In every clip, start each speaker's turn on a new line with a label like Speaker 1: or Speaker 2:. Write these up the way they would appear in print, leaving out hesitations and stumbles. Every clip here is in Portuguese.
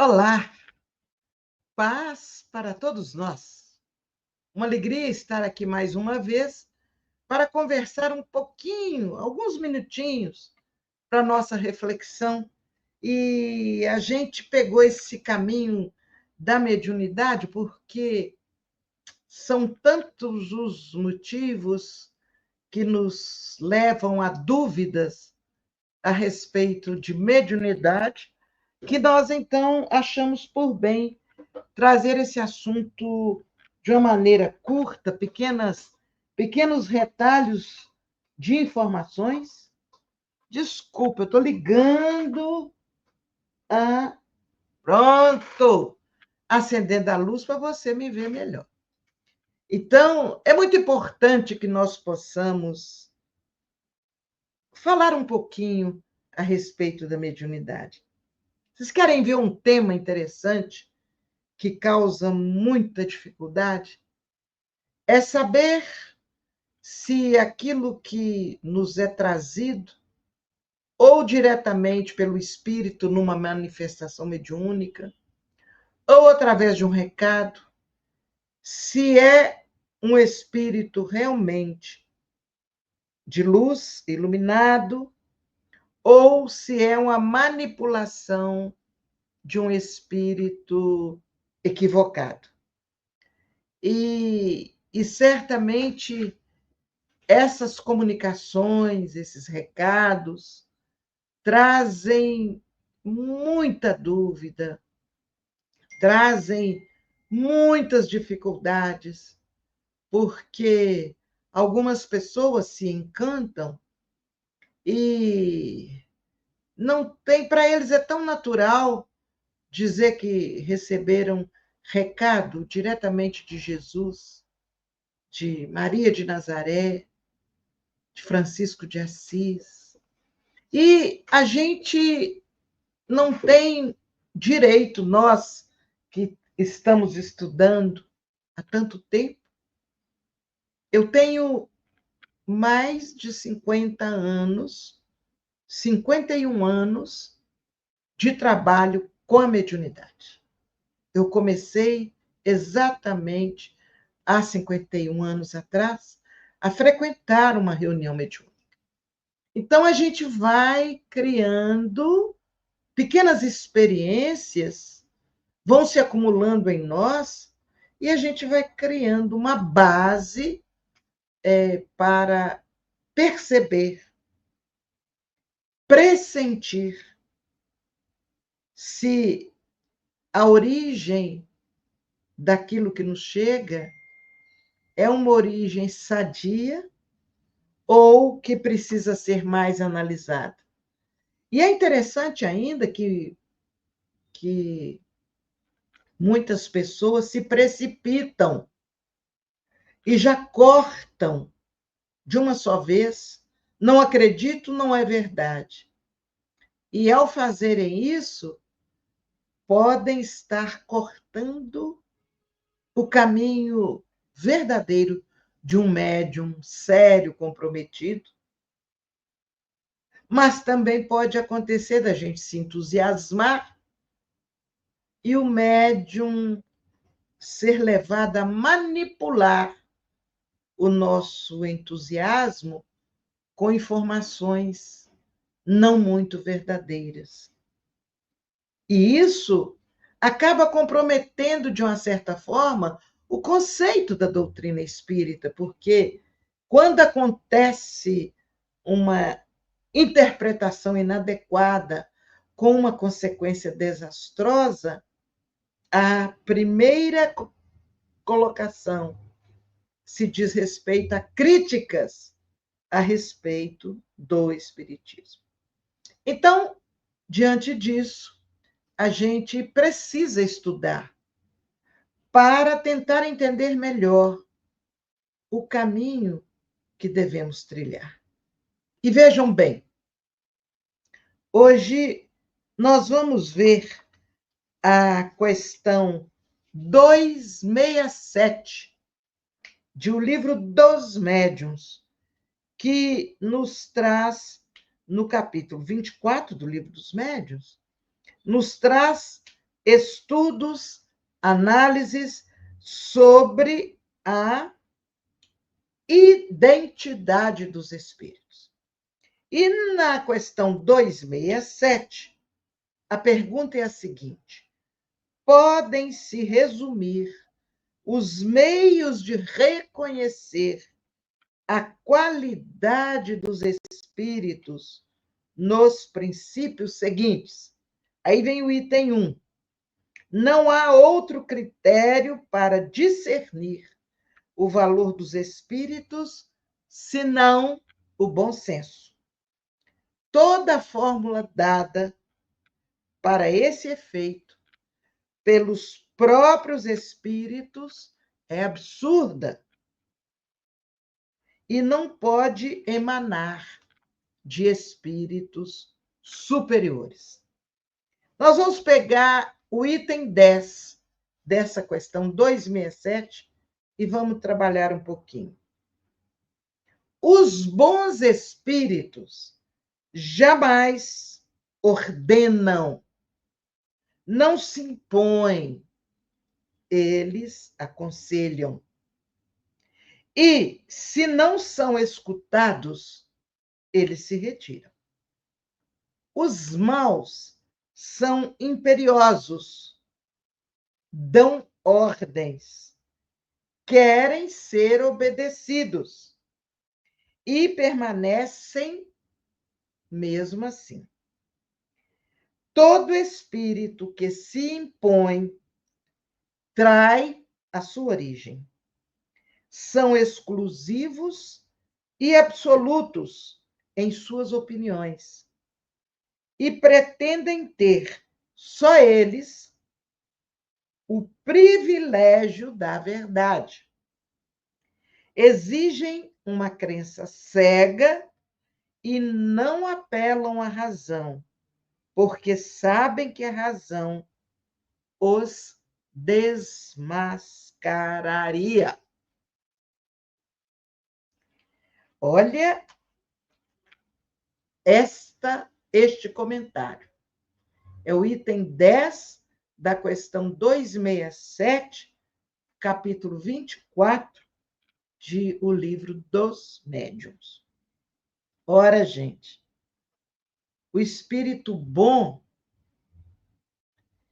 Speaker 1: Olá, paz para todos nós. Uma alegria estar aqui mais uma vez para conversar um pouquinho, alguns minutinhos, para nossa reflexão. E a gente pegou esse caminho da mediunidade porque são tantos os motivos que nos levam a dúvidas a respeito de mediunidade, que nós então achamos por bem trazer esse assunto de uma maneira curta, pequenos retalhos de informações. Desculpa, eu estou ligando a. Pronto! Acendendo a luz para você me ver melhor. Então, é muito importante que nós possamos falar um pouquinho a respeito da mediunidade. Vocês querem ver um tema interessante que causa muita dificuldade? É saber se aquilo que nos é trazido, ou diretamente pelo espírito numa manifestação mediúnica, ou através de um recado, se é um espírito realmente de luz, iluminado, ou se é uma manipulação de um espírito equivocado. E certamente essas comunicações, esses recados, trazem muita dúvida, trazem muitas dificuldades, porque algumas pessoas se encantam e não tem, para eles é tão natural dizer que receberam recado diretamente de Jesus, de Maria de Nazaré, de Francisco de Assis. E a gente não tem direito, nós que estamos estudando há tanto tempo. Eu tenho mais de 50 anos, 51 anos de trabalho com a mediunidade. Eu comecei exatamente há 51 anos atrás a frequentar uma reunião mediúnica. Então, a gente vai criando pequenas experiências, vão se acumulando em nós e a gente vai criando uma base para perceber, pressentir se a origem daquilo que nos chega é uma origem sadia ou que precisa ser mais analisada. E é interessante ainda que muitas pessoas se precipitam e já cortam de uma só vez. Não acredito, não é verdade. E ao fazerem isso, podem estar cortando o caminho verdadeiro de um médium sério, comprometido. Mas também pode acontecer da gente se entusiasmar e o médium ser levado a manipular o nosso entusiasmo com informações não muito verdadeiras. E isso acaba comprometendo, de uma certa forma, o conceito da doutrina espírita, porque quando acontece uma interpretação inadequada com uma consequência desastrosa, a primeira colocação se diz respeito a críticas a respeito do espiritismo. Então, diante disso, a gente precisa estudar para tentar entender melhor o caminho que devemos trilhar. E vejam bem, hoje nós vamos ver a questão 267 de O Livro dos Médiuns, que nos traz, no capítulo 24 do Livro dos Médiuns, nos traz estudos, análises sobre a identidade dos espíritos. E na questão 267, a pergunta é a seguinte: podem-se resumir os meios de reconhecer a qualidade dos espíritos nos princípios seguintes? Aí vem o item 1. Não há outro critério para discernir o valor dos espíritos senão o bom senso. Toda a fórmula dada para esse efeito pelos próprios espíritos é absurda e não pode emanar de espíritos superiores. Nós vamos pegar o item 10 dessa questão 267 e vamos trabalhar um pouquinho. Os bons espíritos jamais ordenam, não se impõem, eles aconselham. E, se não são escutados, eles se retiram. Os maus são imperiosos, dão ordens, querem ser obedecidos e permanecem mesmo assim. Todo espírito que se impõe trai a sua origem. São exclusivos e absolutos em suas opiniões e pretendem ter, só eles, o privilégio da verdade. Exigem uma crença cega e não apelam à razão, porque sabem que a razão os desmascararia. Olha este comentário. É o item 10 da questão 267, capítulo 24, de O Livro dos Médiuns. Ora, gente, o espírito bom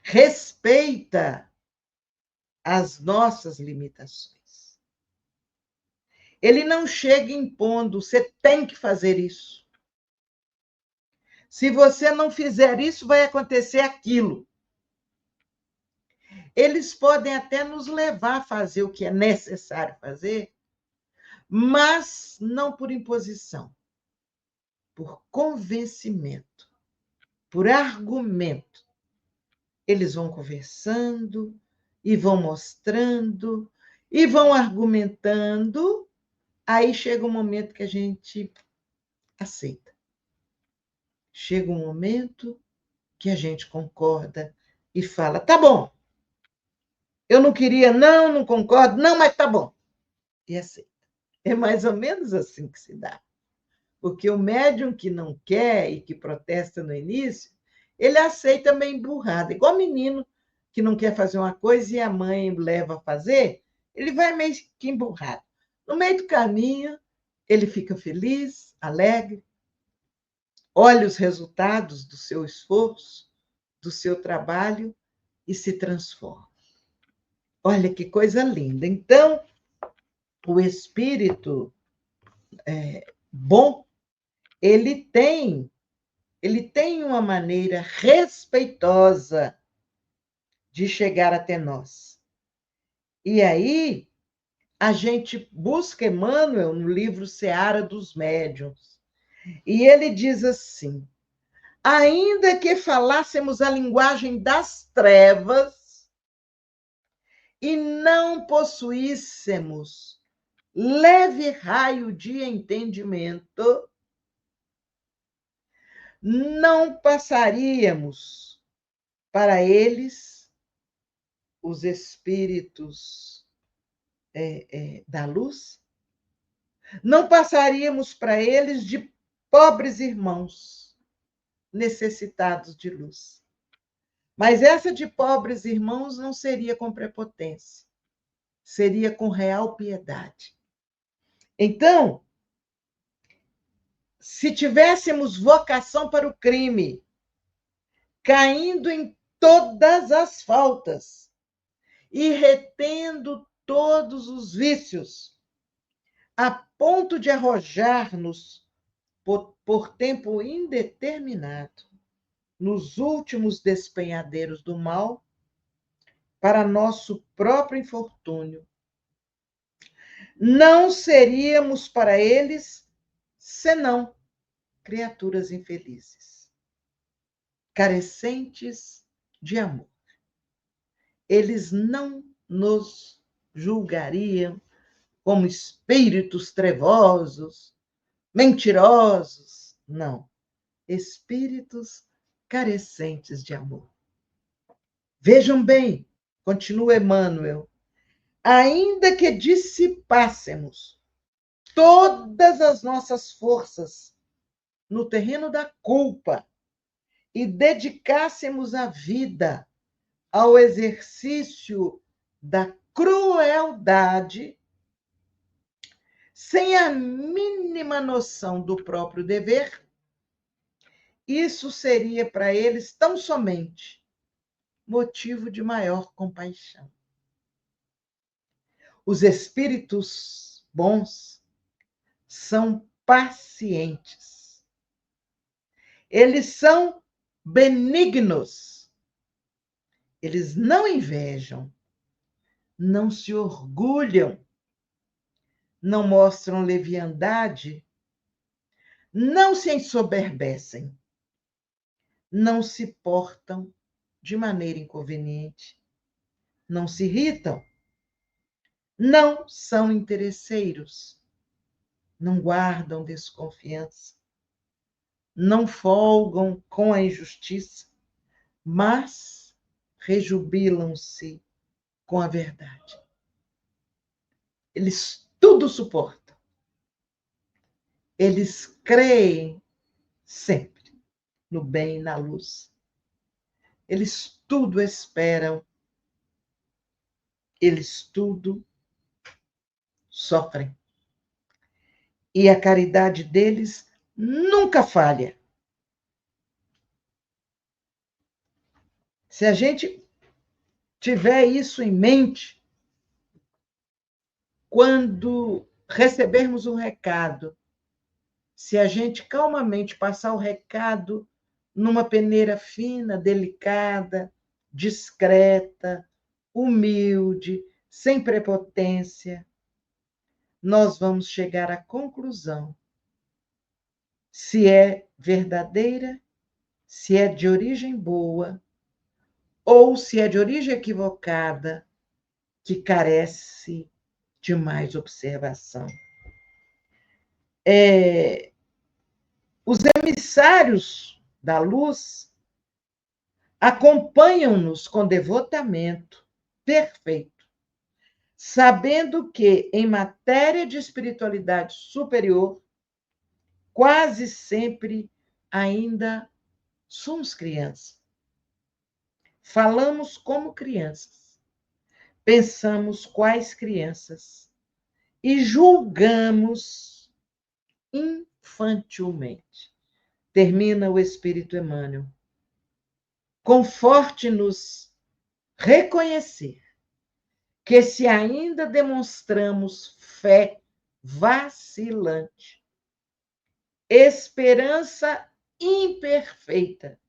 Speaker 1: respeita as nossas limitações. Ele não chega impondo, você tem que fazer isso. Se você não fizer isso, vai acontecer aquilo. Eles podem até nos levar a fazer o que é necessário fazer, mas não por imposição, por convencimento, por argumento. Eles vão conversando e vão mostrando e vão argumentando. Aí chega um momento que a gente aceita. Chega um momento que a gente concorda e fala: tá bom, eu não queria, não concordo, não, mas tá bom. E aceita. É mais ou menos assim que se dá. Porque o médium que não quer e que protesta no início, ele aceita meio emburrado. Igual menino que não quer fazer uma coisa e a mãe leva a fazer, ele vai meio que emburrado. No meio do caminho, ele fica feliz, alegre, olha os resultados do seu esforço, do seu trabalho e se transforma. Olha que coisa linda. Então, o espírito bom, ele tem uma maneira respeitosa de chegar até nós. E aí, a gente busca Emmanuel no livro Seara dos Médiuns. E ele diz assim: ainda que falássemos a linguagem das trevas e não possuíssemos leve raio de entendimento, não passaríamos para eles, os espíritos da luz, não passaríamos para eles de pobres irmãos necessitados de luz. Mas essa de pobres irmãos não seria com prepotência, seria com real piedade. Então, se tivéssemos vocação para o crime, caindo em todas as faltas e retendo todos os vícios, a ponto de arrojar-nos por tempo indeterminado nos últimos despenhadeiros do mal, para nosso próprio infortúnio, não seríamos para eles senão criaturas infelizes, carecentes de amor. Eles não nos julgariam como espíritos trevosos, mentirosos, não. Espíritos carecentes de amor. Vejam bem, continua Emmanuel, ainda que dissipássemos todas as nossas forças no terreno da culpa e dedicássemos a vida ao exercício da crueldade, sem a mínima noção do próprio dever, isso seria para eles tão somente motivo de maior compaixão. Os espíritos bons são pacientes. Eles são benignos. Eles não invejam, não se orgulham, não mostram leviandade, não se ensoberbecem, não se portam de maneira inconveniente, não se irritam, não são interesseiros, não guardam desconfiança, não folgam com a injustiça, mas rejubilam-se com a verdade. Eles tudo suportam. Eles creem sempre no bem e na luz. Eles tudo esperam. Eles tudo sofrem. E a caridade deles nunca falha. Se a gente tiver isso em mente, quando recebermos um recado, se a gente calmamente passar o recado numa peneira fina, delicada, discreta, humilde, sem prepotência, nós vamos chegar à conclusão se é verdadeira, se é de origem boa, ou se é de origem equivocada, que carece de mais observação. Os emissários da luz acompanham-nos com devotamento perfeito, sabendo que, em matéria de espiritualidade superior, quase sempre ainda somos crianças. Falamos como crianças, pensamos quais crianças e julgamos infantilmente. Termina o Espírito Emmanuel. Conforte-nos reconhecer que, se ainda demonstramos fé vacilante, esperança imperfeita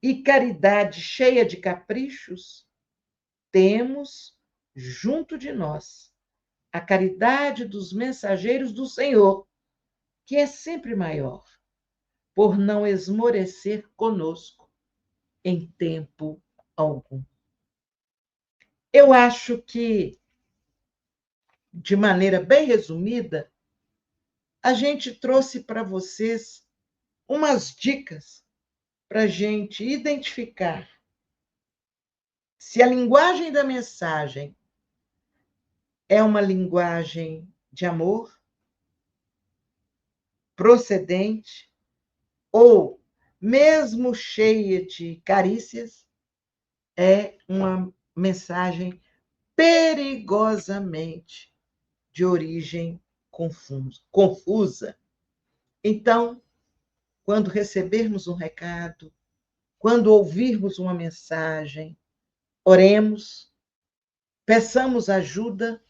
Speaker 1: e caridade cheia de caprichos, temos junto de nós a caridade dos mensageiros do Senhor, que é sempre maior, por não esmorecer conosco em tempo algum. Eu acho que, de maneira bem resumida, a gente trouxe para vocês umas dicas para a gente identificar se a linguagem da mensagem é uma linguagem de amor, procedente, ou mesmo cheia de carícias, é uma mensagem perigosamente de origem confusa. Então, quando recebermos um recado, quando ouvirmos uma mensagem, oremos, peçamos ajuda,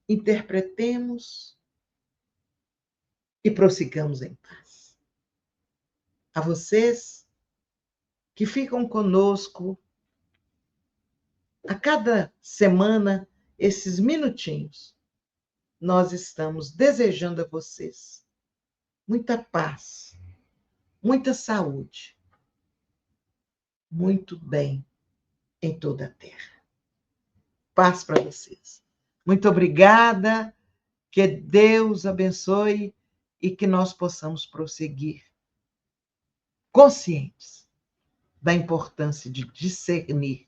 Speaker 1: interpretemos e prossigamos em paz. A vocês que ficam conosco a cada semana, esses minutinhos, nós estamos desejando a vocês muita paz, muita saúde, muito bem em toda a terra. Paz para vocês. Muito obrigada, que Deus abençoe e que nós possamos prosseguir conscientes da importância de discernir